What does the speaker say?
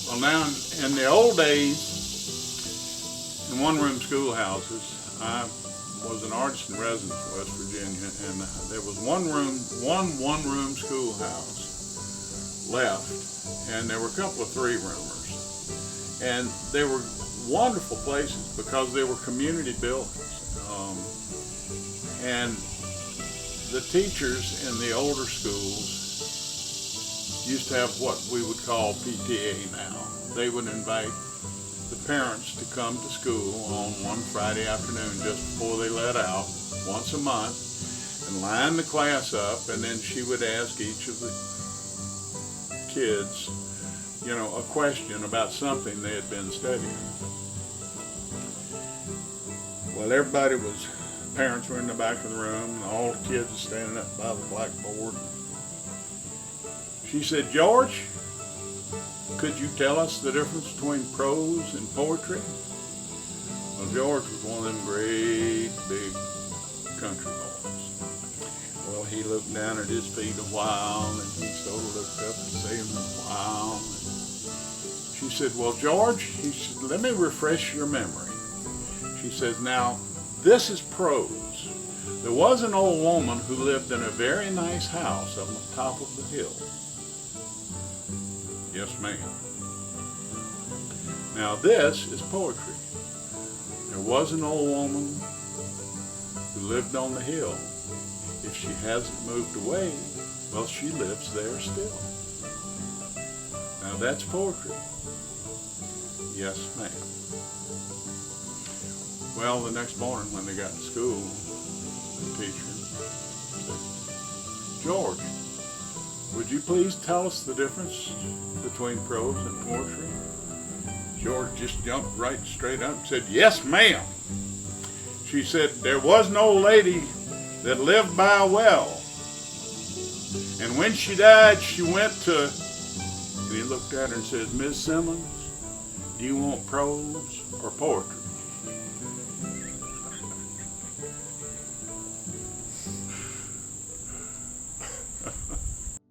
Well, now in the old days, in one-room schoolhouses, I was an artist in residence in West Virginia, and there was one-room schoolhouse left, and there were a couple of three-roomers, and they were wonderful places because they were community buildings, and the teachers in the older schools used to have what we would call PTA now. They would invite the parents to come to school on one Friday afternoon just before they let out, once a month, and line the class up, and then she would ask each of the kids, a question about something they had been studying. Well, parents were in the back of the room, and all the kids were standing up by the blackboard. She said, "George, could you tell us the difference between prose and poetry?" Well, George was one of them great big country boys. Well, he looked down at his feet a while, and he sort of looked up and said a while. And she said, "Well, George," he said, "let me refresh your memory." She says, "Now, this is prose. There was an old woman who lived in a very nice house on the top of the hill." "Yes, ma'am." "Now this is poetry. There was an old woman who lived on the hill. If she hasn't moved away, well, she lives there still. Now that's poetry." "Yes, ma'am." Well, the next morning when they got to school, the teacher said, "George, would you please tell us the difference between prose and poetry?" George just jumped right straight up and said, "Yes, ma'am." She said, "There was an old lady that lived by a well, and when she died, she went to," and he looked at her and said, "Miss Simmons, do you want prose or poetry?"